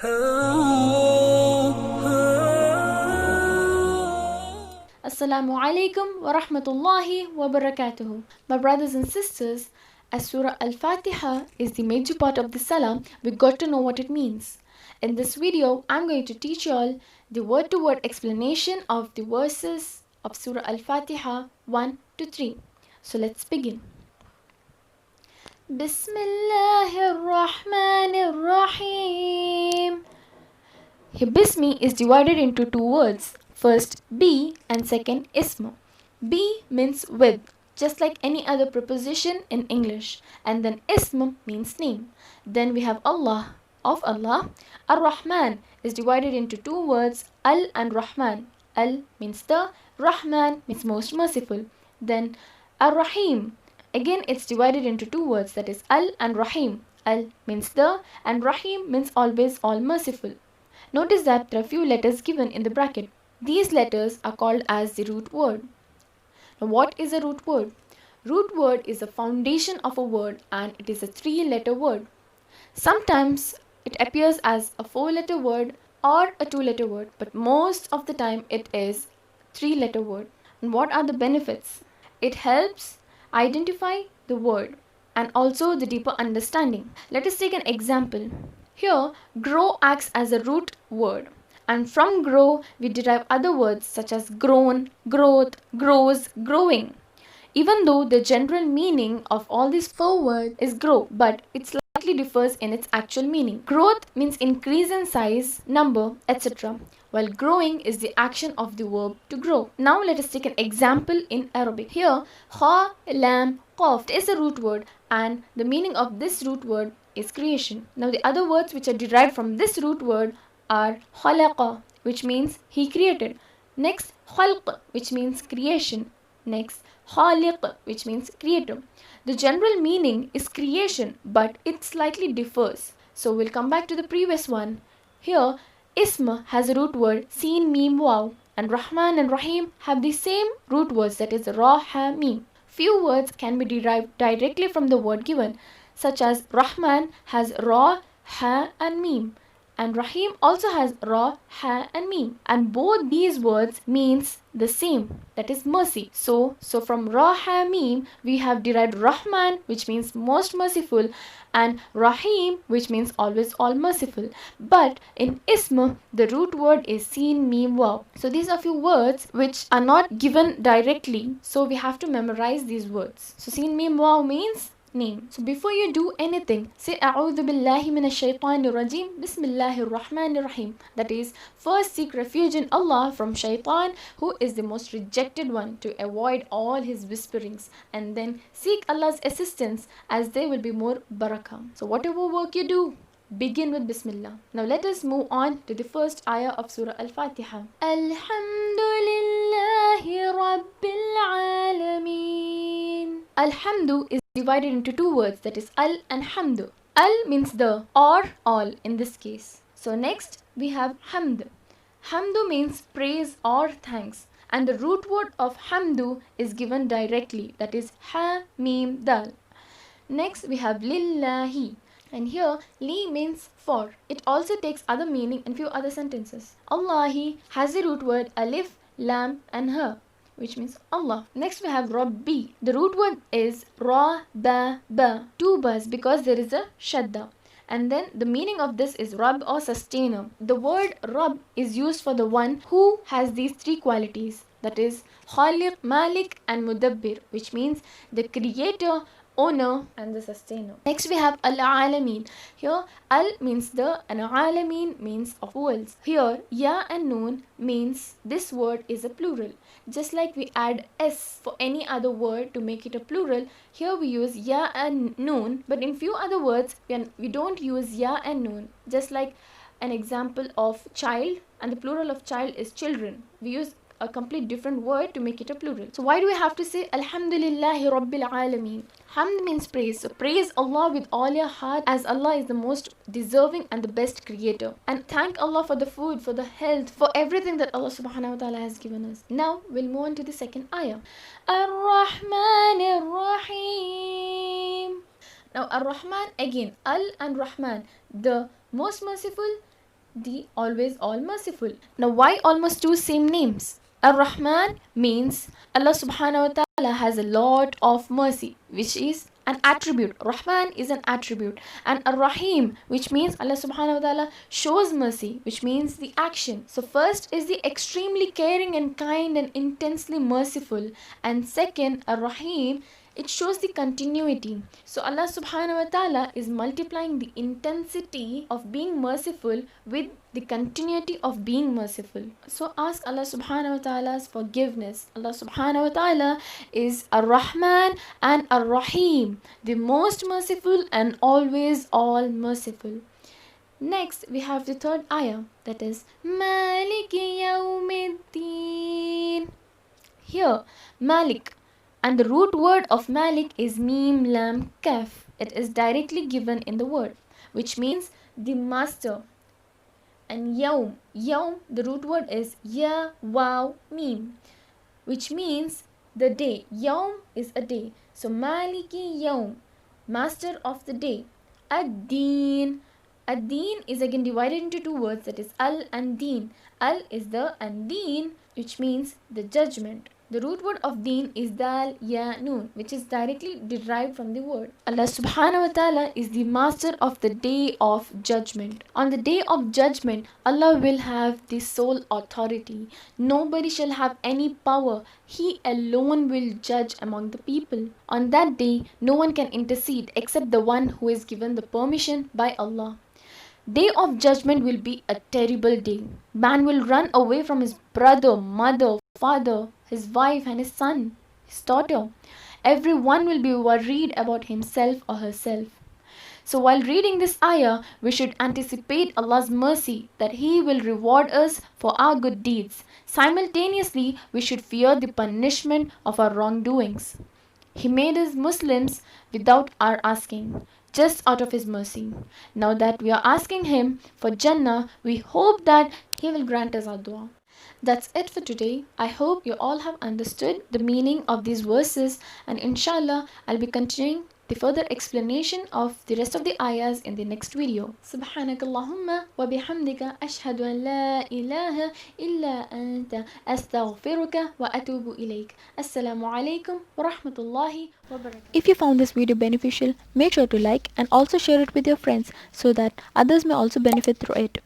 Assalamu alaikum wa rahmatullahi wa barakatuhu. My brothers and sisters, as Surah al-Fatiha is the major part of the Salah, we got to know what it means. In this video, I'm going to teach you all the word-to-word explanation of the verses of Surah al-Fatiha 1 to 3. So let's begin. Bismillahir Rahmanir Rahim. Here, Bismi is divided into two words. First, be and second, ism. Be means with, just like any other preposition in English. And then ism means name. Then we have Allah, of Allah. Ar-Rahman is divided into two words, Al and Rahman. Al means the, Rahman means most merciful. Then Ar-Rahim, again it's divided into two words, that is Al and Rahim. Al means the and Rahim means always all merciful. Notice that there are few letters given in the bracket. These letters are called as the root word. Now what is a root word? Root word is the foundation of a word and it is a 3-letter word. Sometimes it appears as a 4-letter word or a 2-letter word, but most of the time it is 3-letter word. And what are the benefits? It helps identify the word and also the deeper understanding. Let us take an example. Here, grow acts as a root word, and from grow we derive other words such as grown, growth, grows, growing. Even though the general meaning of all these 4 words is grow, but it slightly differs in its actual meaning. Growth means increase in size, number, etc., while growing is the action of the verb to grow. Now let us take an example in Arabic. Here, kha, lam, qaf is a root word, and the meaning of this root word is creation. Now the other words which are derived from this root word are khalaqa, which means he created. Next, khalq, which means creation. Next, khaliq, which means creator. The general meaning is creation, but it slightly differs. So we'll come back to the previous one. Here, ism has a root word sin, mim, waw, and Rahman and Rahim have the same root words, that is ra, ha, mim. Few words can be derived directly from the word given, such as Rahman has ra, ha, and mim, and Rahim also has ra, ha, and mim, and both these words means the same, that is mercy. So from ra, ha, mim we have derived Rahman, which means most merciful, and Rahim, which means always all merciful. But in ism the root word is sin, mim, waw. So these are few words which are not given directly, so we have to memorize these words. So sin, mim, waw means name. So before you do anything, say A'udhu billahi minash shaitanir rajim, Bismillahir Rahmanir Rahim. That is, first seek refuge in Allah from shaitan, who is the most rejected one, to avoid all his whisperings, and then seek Allah's assistance, as there will be more barakah. So whatever work you do, begin with Bismillah. Now let us move on to the first ayah of Surah al-Fatiha. Alhamdulillahi Rabbil Alameen. Alhamdu is divided into two words, that is al and hamdu. Al means the or all in this case. So next we have hamd. Hamdu means praise or thanks, and the root word of hamdu is given directly, that is ha, mim, dal. Next we have lillahi, and here li means for. It also takes other meaning in few other sentences. Allahi has the root word alif, lam, and ha, which means Allah. Next we have Rabbi. The root word is ra, ba, ba. 2 bas because there is a shadda. And then the meaning of this is Rabb or sustainer. The word Rabb is used for the one who has these 3 qualities. That is Khaliq, Malik and Mudabbir, which means the creator, owner and the sustainer. Next we have al-Alameen. Here al means the and Alameen means of worlds. Here ya and noon means this word is a plural. Just like we add s for any other word to make it a plural, here we use ya and noon, but in few other words we don't use ya and noon. Just like an example of child, and the plural of child is children. We use a complete different word to make it a plural. So why do we have to say Alhamdulillahi Rabbil Alameen? Hamd means praise. So praise Allah with all your heart, as Allah is the most deserving and the best creator. And thank Allah for the food, for the health, for everything that Allah subhanahu wa ta'ala has given us. Now we'll move on to the second ayah. Ar-Rahman Ar-Rahim. Now Ar-Rahman, again Al and Rahman, the most merciful the always all merciful. Now why almost two same names? Ar-Rahman means Allah subhanahu wa ta'ala has a lot of mercy, which is an attribute. Rahman is an attribute. And Ar-Rahim, which means Allah subhanahu wa ta'ala shows mercy, which means the action. So first is the extremely caring and kind and intensely merciful. And second, Ar-Rahim, it shows the continuity. So Allah subhanahu wa ta'ala is multiplying the intensity of being merciful with the continuity of being merciful. So ask Allah subhanahu wa ta'ala's forgiveness. Allah subhanahu wa ta'ala is Ar-Rahman and Ar-Rahim, the most merciful and always all merciful. Next, we have the third ayah, that is Maliki Yawmiddin. Here, Malik, and the root word of Malik is Mim Lam Kaf. It is directly given in the word, which means the master. And Yawm, the root word is Ya Waw Mim, which means the day. Yawm is a day. So Maliki Yawm, master of the day. Ad-Din. Ad-Din is again divided into two words, that is Al and Deen. Al is the and Deen, which means the judgment. The root word of Deen is Dal Ya Noon, which is directly derived from the word. Allah subhanahu wa ta'ala is the master of the day of judgment. On the day of judgment, Allah will have the sole authority. Nobody shall have any power. He alone will judge among the people. On that day, no one can intercede except the one who is given the permission by Allah. Day of judgment will be a terrible day. Man will run away from his brother, mother, father, his wife and his son, his daughter. Everyone will be worried about himself or herself. So while reading this ayah, we should anticipate Allah's mercy, that He will reward us for our good deeds. Simultaneously, we should fear the punishment of our wrongdoings. He made us Muslims without our asking, just out of His mercy. Now that we are asking Him for Jannah, we hope that He will grant us our dua. That's it for today. I hope you all have understood the meaning of these verses, and inshallah I'll be continuing the further explanation of the rest of the ayahs in the next video. Subhanakallahumma wa bihamdika ashhadu an la ilaha illa anta astaghfiruka wa atubu ilayk. Assalamu alaikum wa rahmatullahi wa barakatuh. If you found this video beneficial, make sure to like and also share it with your friends so that others may also benefit through it.